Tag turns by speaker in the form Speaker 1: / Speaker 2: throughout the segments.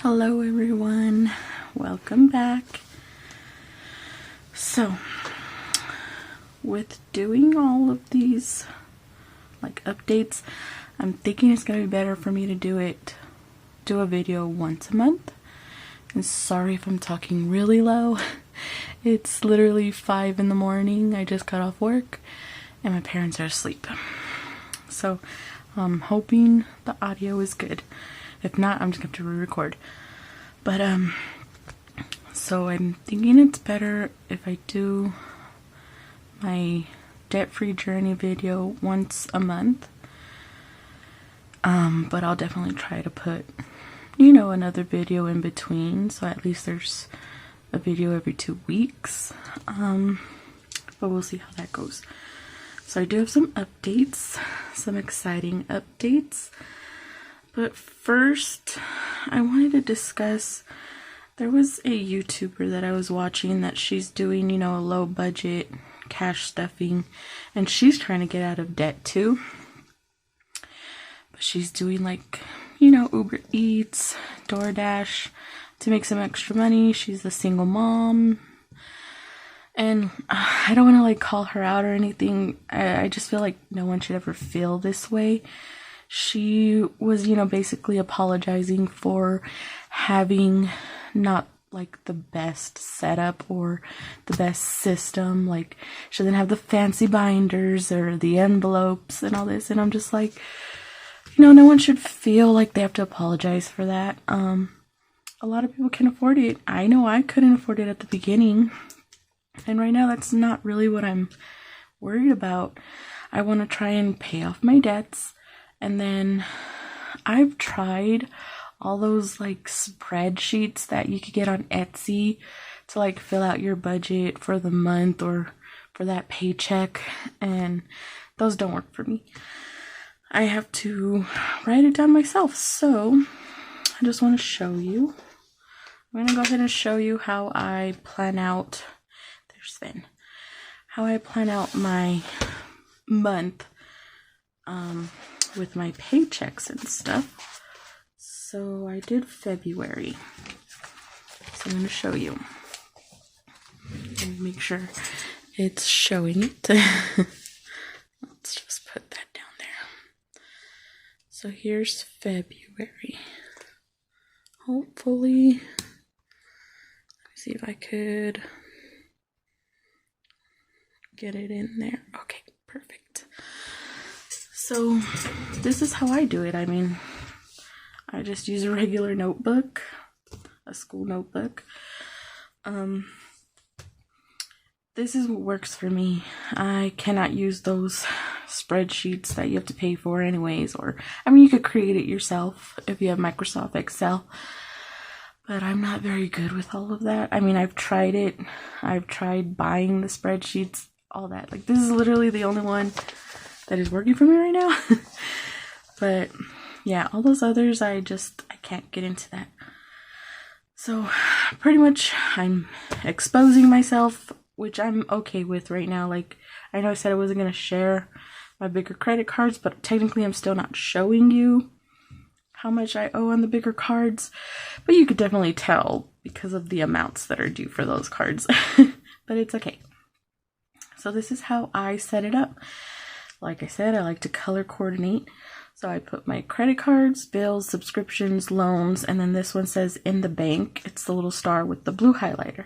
Speaker 1: Hello everyone, welcome back. So with doing all of these like updates, I'm thinking it's gonna be better for me to do a video once a month. And sorry if I'm talking really low. It's literally 5 in the morning. I just got off work and my parents are asleep. So I'm hoping the audio is good. If not, I'm just going to re-record. But, so I'm thinking it's better if I do my debt-free journey video once a month. But I'll definitely try to put, another video in between. So at least there's a video every 2 weeks. But we'll see how that goes. So I do have some updates, some exciting updates. But first, I wanted to discuss, there was a YouTuber that I was watching that she's doing, a low budget cash stuffing, and she's trying to get out of debt too. But she's doing like, Uber Eats, DoorDash to make some extra money. She's a single mom. And I don't want to like call her out or anything. I just feel like no one should ever feel this way. She was, basically apologizing for having not like the best setup or the best system. Like she doesn't have the fancy binders or the envelopes and all this. And I'm just like, no one should feel like they have to apologize for that. A lot of people can afford it. I know I couldn't afford it at the beginning. And right now that's not really what I'm worried about. I want to try and pay off my debts. And then I've tried all those like spreadsheets that you could get on Etsy to like fill out your budget for the month or for that paycheck, and those don't work for me. I have to write it down myself. So I just want to show you. I'm going to go ahead and show you how I plan out, there's Sven, how I plan out my month with my paychecks and stuff. So I did February. So I'm going to show you. And make sure it's showing it. Let's just put that down there. So here's February. Hopefully, let me see if I could get it in there. Okay, perfect. So this is how I do it. I mean, I just use a regular notebook, a school notebook. This is what works for me. I cannot use those spreadsheets that you have to pay for anyways, or you could create it yourself if you have Microsoft Excel. But I'm not very good with all of that. I've tried it. I've tried buying the spreadsheets, all that. Like this is literally the only one that is working for me right now. But yeah, all those others, I can't get into that. So pretty much I'm exposing myself, which I'm okay with right now. Like I know I said I wasn't going to share my bigger credit cards, but technically I'm still not showing you how much I owe on the bigger cards. But you could definitely tell because of the amounts that are due for those cards. But it's okay. So this is how I set it up. Like I said, I like to color coordinate. So I put my credit cards, bills, subscriptions, loans, and then this one says in the bank. It's the little star with the blue highlighter.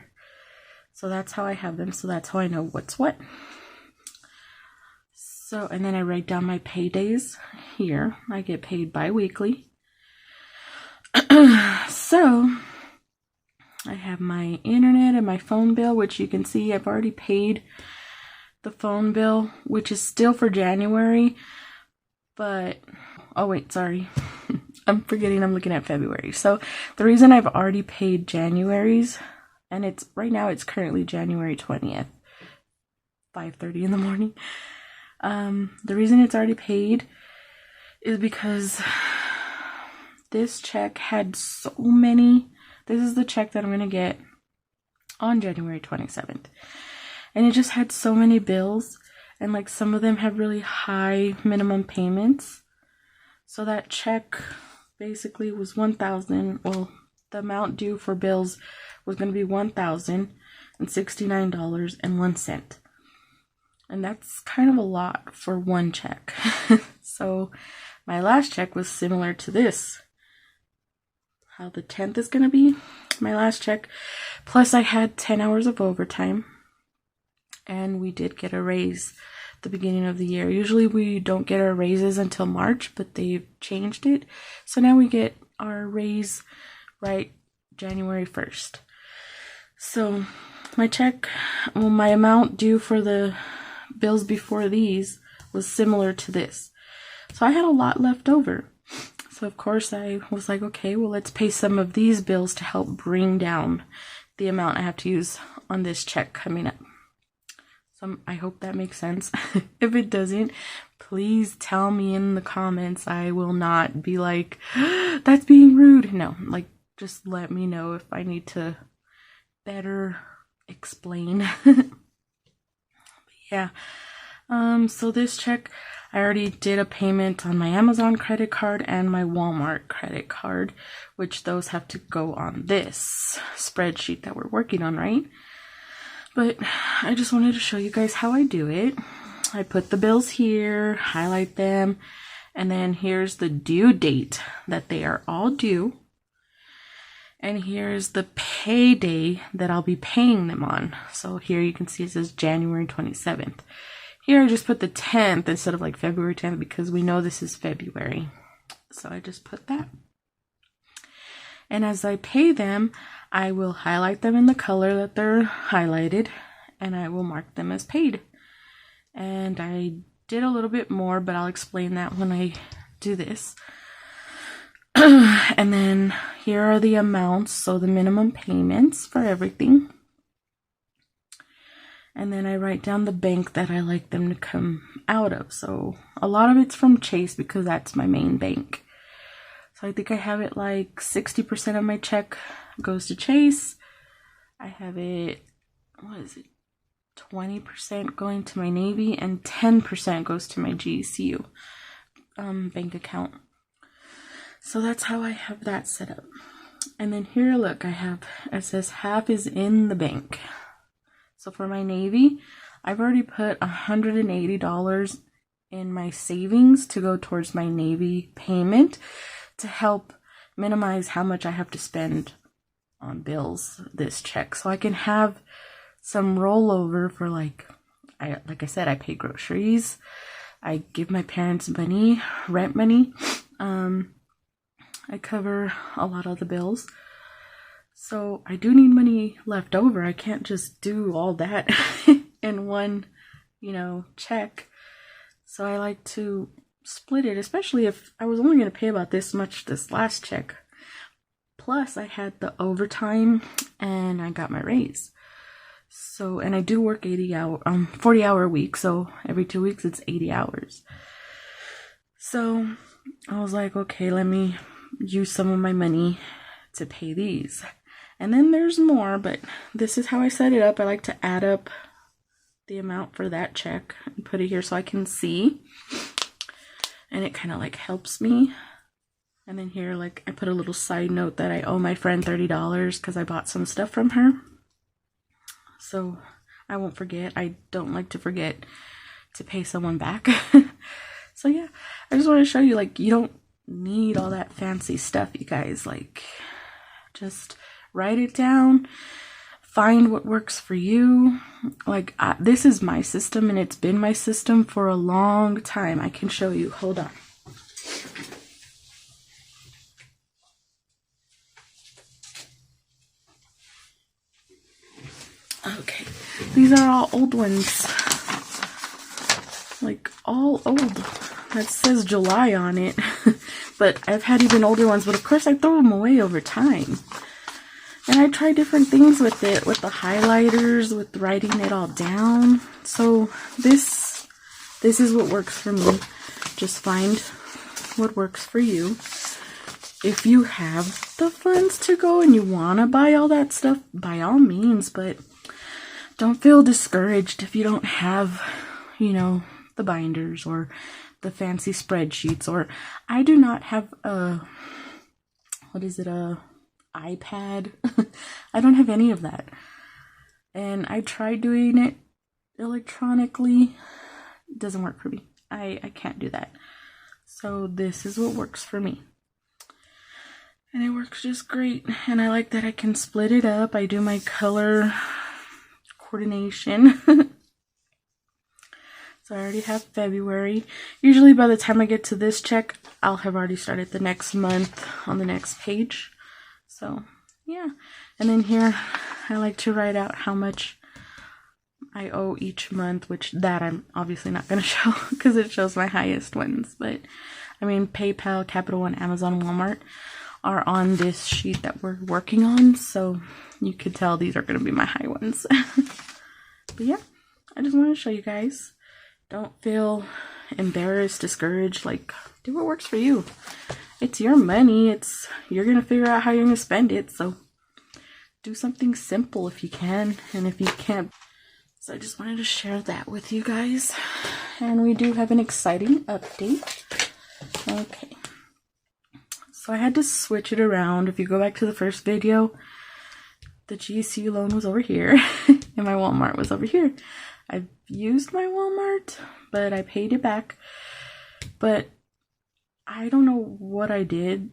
Speaker 1: So that's how I have them. So that's how I know what's what. So, and then I write down my paydays here. I get paid bi-weekly. So I have my internet and my phone bill, which you can see I've already paid the phone bill, which is still for January, but oh wait, sorry. I'm forgetting I'm looking at February. So the reason I've already paid January's, and it's right now it's currently January 20th, 5:30 in the morning. The reason it's already paid is because this check had so many. This is the check that I'm gonna get on January 27th. And it just had so many bills, and like some of them have really high minimum payments. So that check basically was $1,000. Well, the amount due for bills was going to be $1,069.01. And that's kind of a lot for one check. So my last check was similar to this. How the 10th is going to be my last check. Plus I had 10 hours of overtime. And we did get a raise at the beginning of the year. Usually we don't get our raises until March, but they've changed it. So now we get our raise right January 1st. So my check, well, my amount due for the bills before these was similar to this. So I had a lot left over. So of course I was like, okay, well, let's pay some of these bills to help bring down the amount I have to use on this check coming up. So I hope that makes sense. If it doesn't, please tell me in the comments. I will not be like, that's being rude. No, like, just let me know if I need to better explain. Yeah. So this check, I already did a payment on my Amazon credit card and my Walmart credit card, which those have to go on this spreadsheet that we're working on, right? But I just wanted to show you guys how I do it. I put the bills here, highlight them, and then here's the due date that they are all due. And here's the payday that I'll be paying them on. So here you can see it says January 27th. Here I just put the 10th instead of like February 10th because we know this is February. So I just put that. And as I pay them, I will highlight them in the color that they're highlighted and I will mark them as paid. And I did a little bit more, but I'll explain that when I do this. And then here are the amounts, so the minimum payments for everything. And then I write down the bank that I like them to come out of. So a lot of it's from Chase because that's my main bank. So I think I have it like 60% of my check goes to Chase. I have it, what is it, 20% going to my Navy and 10% goes to my GCU bank account. So that's how I have that set up. And then here, look, I have, it says half is in the bank. So for my Navy, I've already put $180 in my savings to go towards my Navy payment to help minimize how much I have to spend on bills this check. So I can have some rollover for like I said, I pay groceries. I give my parents money, rent money. I cover a lot of the bills. So I do need money left over. I can't just do all that in one, check. So I like to split it, especially if I was only going to pay about this much this last check. Plus I had the overtime and I got my raise. So, and I do work 40-hour week. So every 2 weeks it's 80 hours. So I was like, okay, let me use some of my money to pay these. And then there's more, but this is how I set it up. I like to add up the amount for that check and put it here so I can see. And it kind of like helps me. And then here, like, I put a little side note that I owe my friend $30 because I bought some stuff from her. So I won't forget. I don't like to forget to pay someone back. So yeah, I just want to show you, like, you don't need all that fancy stuff, you guys. Like, just write it down, find what works for you. Like, this is my system and it's been my system for a long time. I can show you. Hold on. Okay, these are all old ones. Like, all old. That says July on it. But I've had even older ones, but of course I throw them away over time. And I try different things with it, with the highlighters, with writing it all down. So this is what works for me. Just find what works for you. If you have the funds to go and you want to buy all that stuff, by all means, but don't feel discouraged if you don't have, the binders or the fancy spreadsheets, or I do not have a iPad. I don't have any of that. And I tried doing it electronically. It doesn't work for me. I can't do that. So this is what works for me. And it works just great. And I like that I can split it up. I do my color coordination. So I already have February. Usually by the time I get to this check, I'll have already started the next month on the next page. So yeah. And then here, I like to write out how much I owe each month, which that I'm obviously not going to show because it shows my highest ones. But I mean, PayPal, Capital One, Amazon, Walmart are on this sheet that we're working on. So you could tell these are going to be my high ones. But yeah, I just want to show you guys. Don't feel embarrassed, discouraged. Like, do what works for you. It's your money. You're going to figure out how you're going to spend it. So do something simple if you can. And if you can't. So I just wanted to share that with you guys. And we do have an exciting update. Okay. So I had to switch it around. If you go back to the first video, the GCU loan was over here and my Walmart was over here. I've used my Walmart, but I paid it back. But I don't know what I did.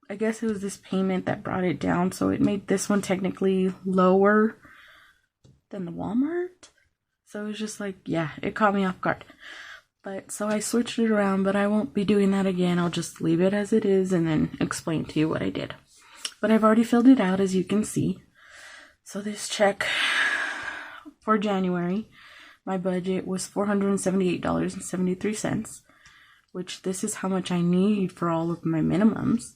Speaker 1: I guess it was this payment that brought it down. So it made this one technically lower than the Walmart. So it was just like, yeah, it caught me off guard. But so I switched it around, but I won't be doing that again. I'll just leave it as it is and then explain to you what I did. But I've already filled it out, as you can see. So this check for January, my budget was $478.73, which this is how much I need for all of my minimums.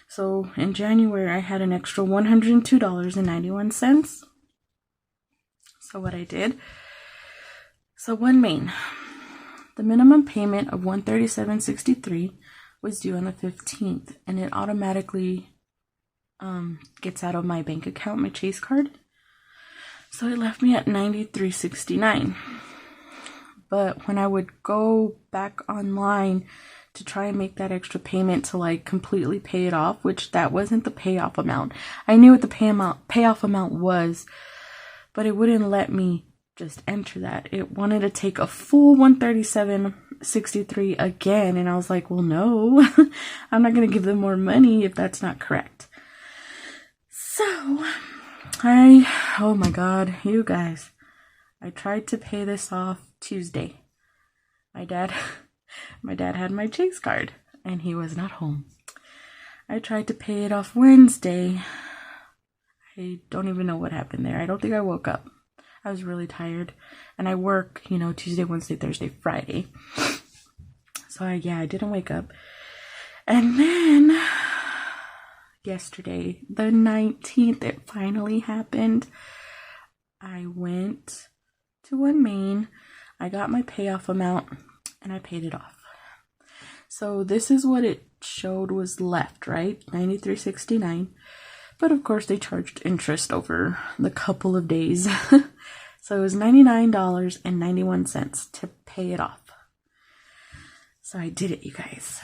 Speaker 1: So in January, I had an extra $102.91. So what I did, so OneMain, the minimum payment of $137.63 was due on the 15th, and it automatically gets out of my bank account, my Chase card. So it left me at $93.69. But when I would go back online to try and make that extra payment to like completely pay it off, which that wasn't the payoff amount. I knew what the payoff amount was, but it wouldn't let me just enter that. It wanted to take a full $137.63 again, and I was like, well, no, I'm not going to give them more money if that's not correct. So oh my God, you guys, I tried to pay this off Tuesday. My dad had my Chase card and he was not home. I tried to pay it off Wednesday. I don't even know what happened there. I don't think I woke up. I was really tired, and I work, Tuesday, Wednesday, Thursday, Friday. So I didn't wake up. And then yesterday, the 19th, it finally happened. I went to OneMain, I got my payoff amount, and I paid it off. So this is what it showed was left, right? $93.69. But of course they charged interest over the couple of days. So it was $99.91 to pay it off. So I did it, you guys.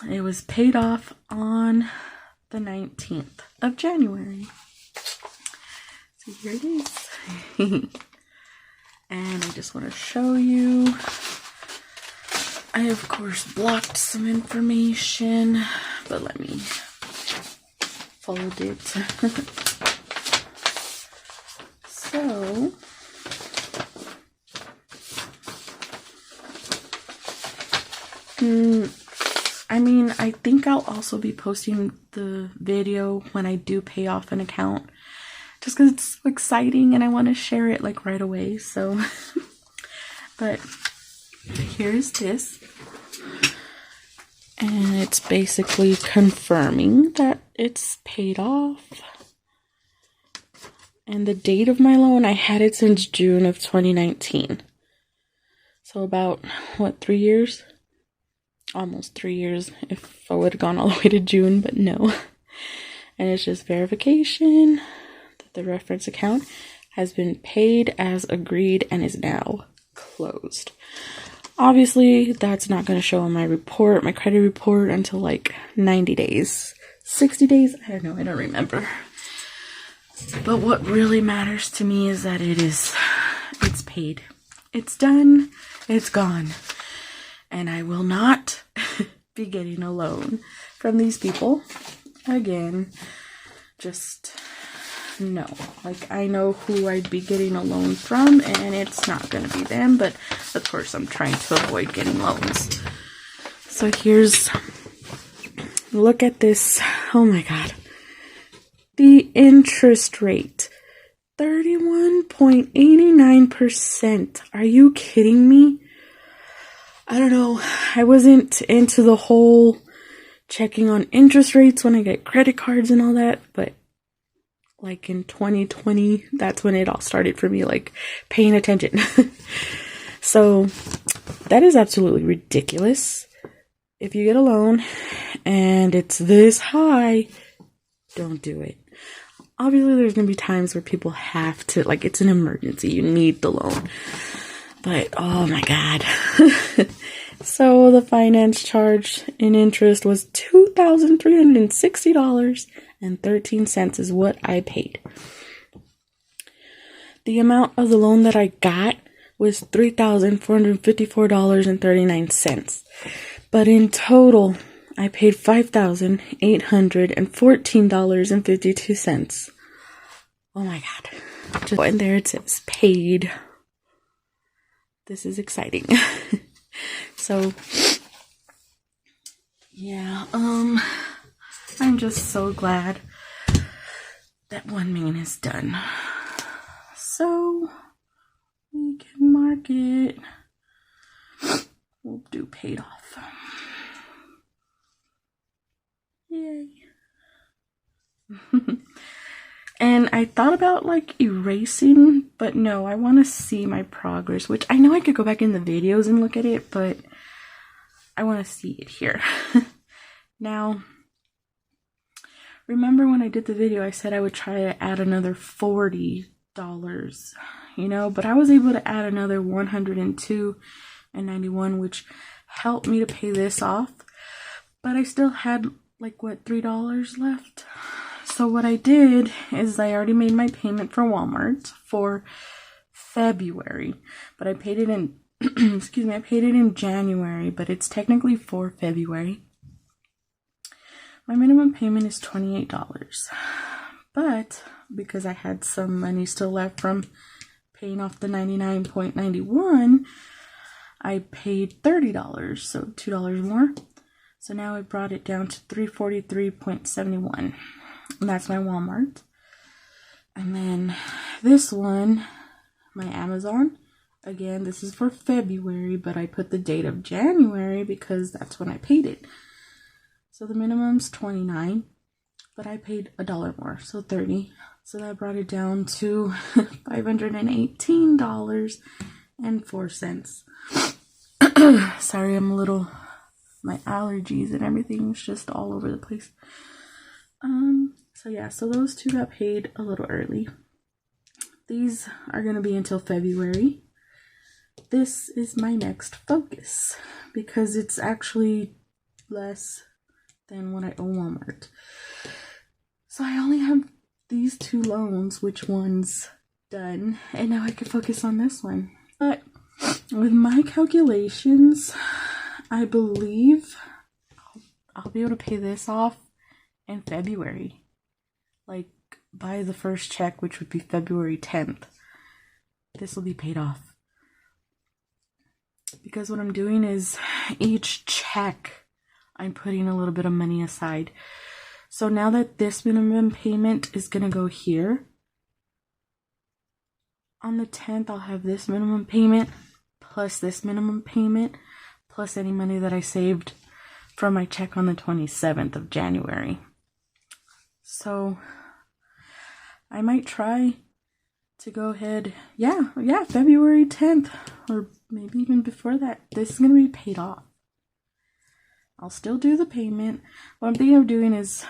Speaker 1: It was paid off on the 19th of January. So here it is. And I just want to show you. I, of course, blocked some information, but let me fold it. So, I think I'll also be posting the video when I do pay off an account, just because it's so exciting and I want to share it like right away. So, but here's this. And it's basically confirming that it's paid off. And the date of my loan, I had it since June of 2019. So about, 3 years? Almost 3 years if I would have gone all the way to June, but no. And it's just verification that the reference account has been paid as agreed and is now closed. Obviously, that's not going to show on my report, my credit report, until like 90 days. 60 days? I don't know, I don't remember. But what really matters to me is that it's paid. It's done, it's gone. And I will not be getting a loan from these people again. Just no. Like, I know who I'd be getting a loan from, and it's not going to be them, but of course I'm trying to avoid getting loans. So look at this. Oh my god. The interest rate, 31.89%. Are you kidding me? I don't know. I wasn't into the whole checking on interest rates when I get credit cards and all that, but like in 2020, that's when it all started for me, like paying attention. So that is absolutely ridiculous. If you get a loan and it's this high, don't do it. Obviously, there's going to be times where people have to, like, it's an emergency. You need the loan. But, oh my god. So the finance charge in interest was $2,360.13 is what I paid. The amount of the loan that I got was $3,454.39. But in total, I paid $5,814.52. Oh my god. And there it says paid. This is exciting. So yeah, I'm just so glad that one main is done. So we can mark it. We'll do paid off. Yay. And I thought about like erasing, but no, I want to see my progress, which I know I could go back in the videos and look at it, but I want to see it here. Now, remember when I did the video, I said I would try to add another $40, you know, but I was able to add another $102.91, which helped me to pay this off, but I still had like what, $3 left. So what I did is I already made my payment for Walmart for February, but I paid it in excuse me, I paid it in January, but it's technically for February. My minimum payment is $28, but because I had some money still left from paying off the $99.91, I paid $30, so $2 more. So now I brought it down to $343.71. And that's my Walmart. And then this one, my Amazon. Again, this is for February, but I put the date of January because that's when I paid it. So the minimum's $29, but I paid $1 more, so $30. So that brought it down to $518.04. Sorry, I'm a little, my allergies and everything's just all over the place. So yeah, so those two got paid a little early. These are going to be until February. This is my next focus because it's actually less than what I owe Walmart. So I only have these two loans, which one's done, and now I can focus on this one. But with my calculations, I believe I'll be able to pay this off in February. Like by the first check, which would be February 10th. This will be paid off. Because what I'm doing is each check, I'm putting a little bit of money aside. So now that this minimum payment is going to go here, on the 10th, I'll have this minimum payment plus this minimum payment plus any money that I saved from my check on the 27th of January. So I might try to go ahead. Yeah, February 10th, or maybe even before that. This is going to be paid off. I'll still do the payment. What I'm thinking of doing is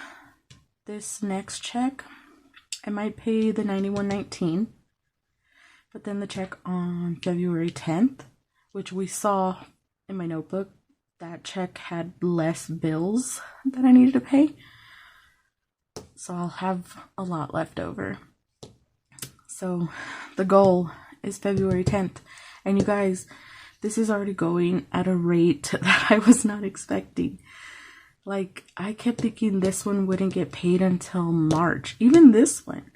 Speaker 1: this next check, I might pay the $91.19, but then the check on February 10th, which we saw in my notebook, that check had less bills that I needed to pay. So I'll have a lot left over. So the goal is February 10th. And you guys, this is already going at a rate that I was not expecting. Like, I kept thinking this one wouldn't get paid until March. Even this one.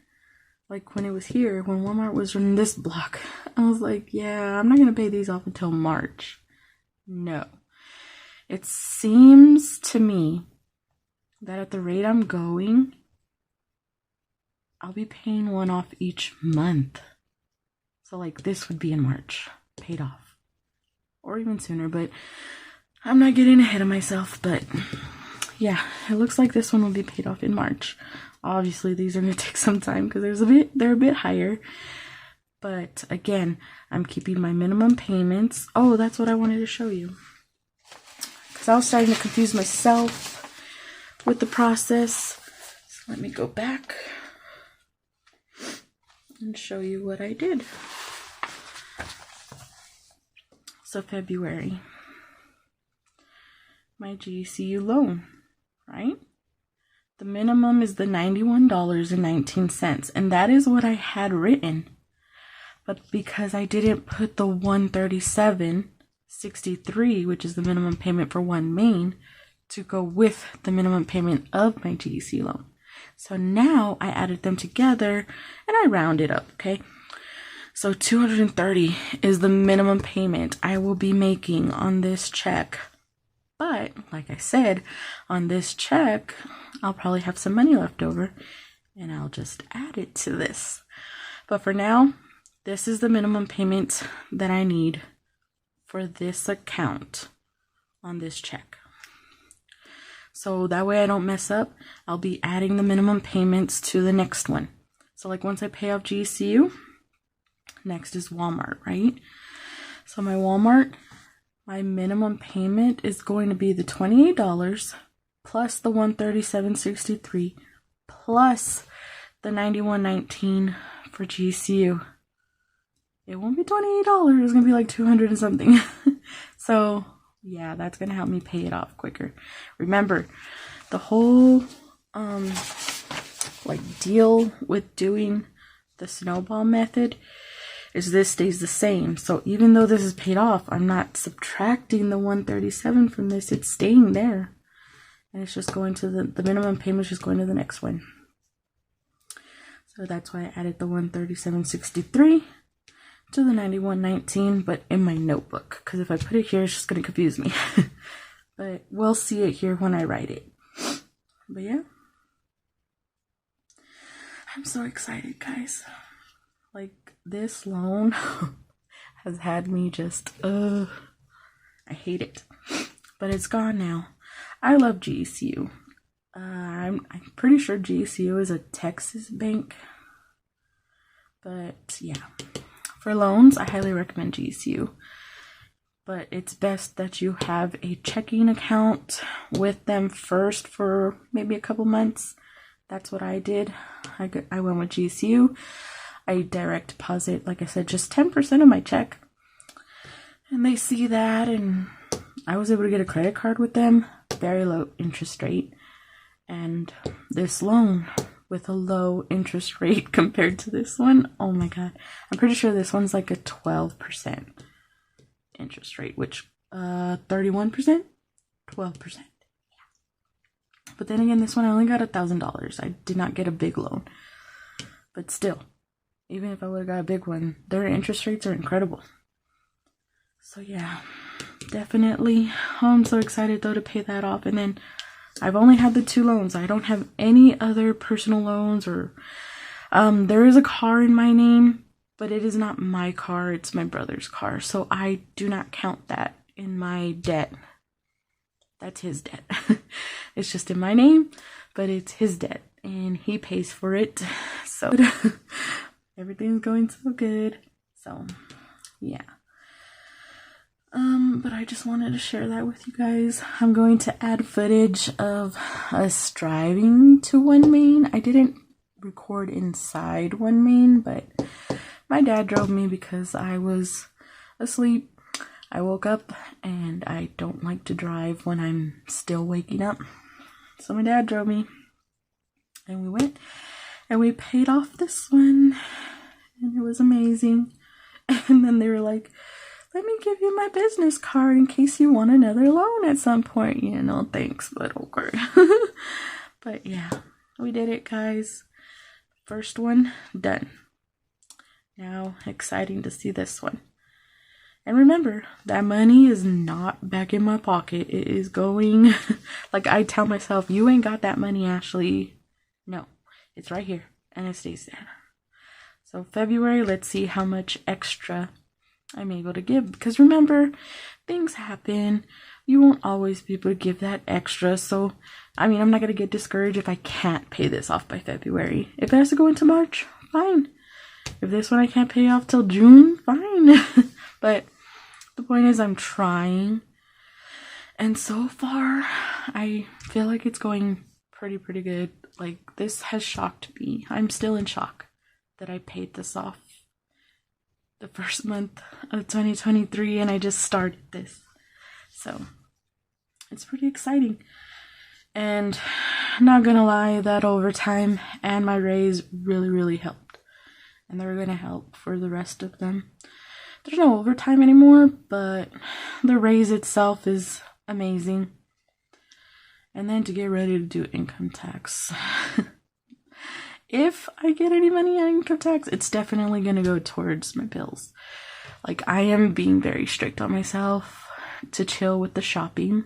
Speaker 1: Like, when it was here, when Walmart was running this block, I was like, yeah, I'm not going to pay these off until March. No. It seems to me that at the rate I'm going, I'll be paying one off each month. So, like, this would be in March, paid off. Or even sooner, but I'm not getting ahead of myself. But, yeah, it looks like this one will be paid off in March. Obviously, these are going to take some time because they're a bit higher. But, again, I'm keeping my minimum payments. Oh, that's what I wanted to show you. Because I was starting to confuse myself with the process. So let me go back and show you what I did. So February, my GCU loan, right? The minimum is the $91.19, and that is what I had written. But because I didn't put the $137.63, which is the minimum payment for one main, to go with the minimum payment of my GEC loan. So now I added them together and I rounded up, okay? So $230 is the minimum payment I will be making on this check. But like I said, on this check, I'll probably have some money left over and I'll just add it to this. But for now, this is the minimum payment that I need for this account on this check. So that way I don't mess up, I'll be adding the minimum payments to the next one. So like once I pay off GCU, next is Walmart, right? So my Walmart, my minimum payment is going to be the $28 plus the $137.63 plus the $91.19 for GCU. It won't be $28, it's gonna be like $200 and something. So yeah, that's gonna help me pay it off quicker. Remember, the whole like deal with doing the snowball method is this stays the same. So even though this is paid off, I'm not subtracting the $137 from this, it's staying there. And it's just going to the minimum payment is just going to the next one. So that's why I added the $137.63 to the $91.19, but in my notebook, because if I put it here, it's just going to confuse me. But we'll see it here when I write it. But yeah, I'm so excited, guys. Like, this loan has had me just, I hate it. But it's gone now. I love GCU. I'm pretty sure GCU is a Texas bank. But yeah. For loans, I highly recommend GCU, but it's best that you have a checking account with them first for maybe a couple months. That's what I did. I went with GCU. I direct deposit, like I said, just 10% of my check, and they see that, and I was able to get a credit card with them, very low interest rate, and this loan with a low interest rate compared to this one. Oh my god. I'm pretty sure this one's like a 12% interest rate, which 31%? 12%. Yeah. But then again, this one I only got $1,000. I did not get a big loan. But still, even if I would have got a big one, their interest rates are incredible. So yeah, definitely. Oh, I'm so excited though to pay that off. And then I've only had the 2 loans. I don't have any other personal loans or there is a car in my name, but it is not my car, it's my brother's car. So I do not count that in my debt. That's his debt. It's just in my name, but it's his debt and he pays for it. So everything's going so good. So yeah. But I just wanted to share that with you guys. I'm going to add footage of us driving to One Main. I didn't record inside One Main, but my dad drove me because I was asleep. I woke up and I don't like to drive when I'm still waking up. So my dad drove me. And we went and we paid off this one, and it was amazing. And then they were like, let me give you my business card in case you want another loan at some point. You know, thanks, but okay. But yeah, we did it, guys. First one done. Now, exciting to see this one. And remember, that money is not back in my pocket. It is going, like I tell myself, you ain't got that money, Ashley. No, it's right here and it stays there. So February, let's see how much extra I'm able to give. Because remember, things happen. You won't always be able to give that extra. So, I mean, I'm not going to get discouraged if I can't pay this off by February. If it has to go into March, fine. If this one I can't pay off till June, fine. But the point is I'm trying. And so far, I feel like it's going pretty good. Like, this has shocked me. I'm still in shock that I paid this off the first month of 2023 and I just started this. So, it's pretty exciting. And not gonna lie, that overtime and my raise really helped. And they're gonna help for the rest of them. There's no overtime anymore, but the raise itself is amazing. And then to get ready to do income tax. If I get any money on income tax, it's definitely going to go towards my bills. Like, I am being very strict on myself to chill with the shopping.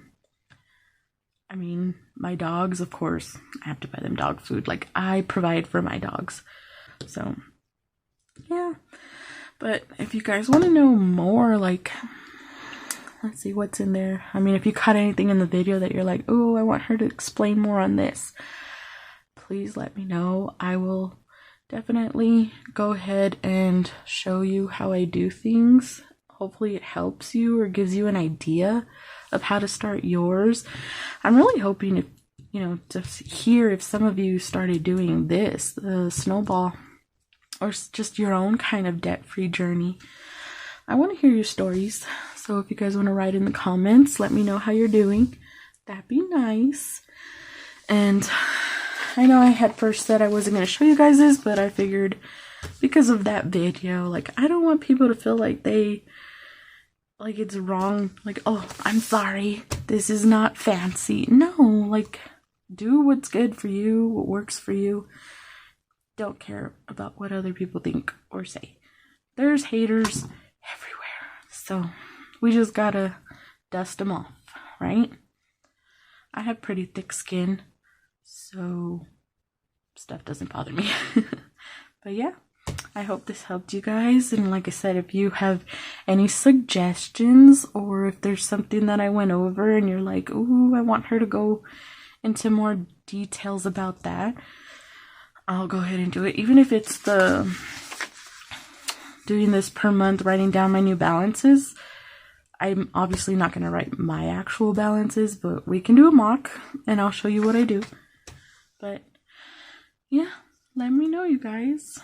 Speaker 1: I mean, my dogs, of course, I have to buy them dog food. Like, I provide for my dogs. So, yeah. But if you guys want to know more, like, let's see what's in there. I mean, if you caught anything in the video that you're like, oh, I want her to explain more on this, please let me know. I will definitely go ahead and show you how I do things. Hopefully it helps you or gives you an idea of how to start yours. I'm really hoping if, you know, to hear if some of you started doing this, the snowball, or just your own kind of debt-free journey. I want to hear your stories. So if you guys want to write in the comments, let me know how you're doing. That'd be nice. And I know I had first said I wasn't going to show you guys this, but I figured because of that video, like, I don't want people to feel like it's wrong. Like, oh, I'm sorry, this is not fancy. No, like, do what's good for you, what works for you. Don't care about what other people think or say. There's haters everywhere. So we just gotta dust them off, right? I have pretty thick skin, so stuff doesn't bother me. But yeah, I hope this helped you guys. And like I said, if you have any suggestions or if there's something that I went over and you're like, ooh, I want her to go into more details about that, I'll go ahead and do it. Even if it's the doing this per month, writing down my new balances. I'm obviously not going to write my actual balances, but we can do a mock and I'll show you what I do. But yeah, let me know, you guys.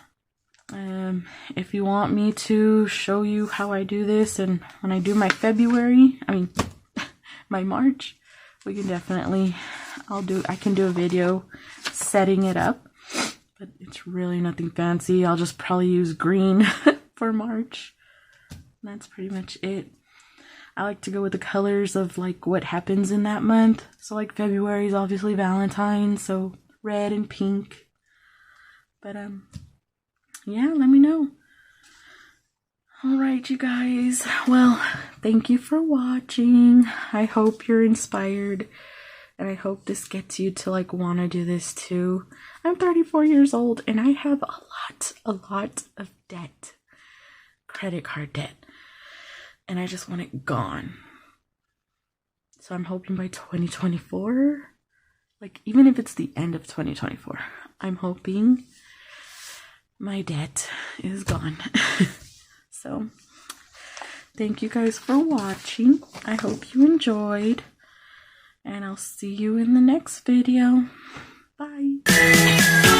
Speaker 1: If you want me to show you how I do this, and when I do my my March, we can definitely, I can do a video setting it up, but it's really nothing fancy. I'll just probably use green for March. That's pretty much it. I like to go with the colors of like what happens in that month. So like February is obviously Valentine's, so red and pink. But yeah, let me know. Alright, you guys. Well, thank you for watching. I hope you're inspired. And I hope this gets you to like want to do this too. I'm 34 years old and I have a lot of debt. Credit card debt. And I just want it gone. So I'm hoping by 2024, like even if it's the end of 2024, I'm hoping my debt is gone. So thank you guys for watching. I hope you enjoyed. And I'll see you in the next video. Bye.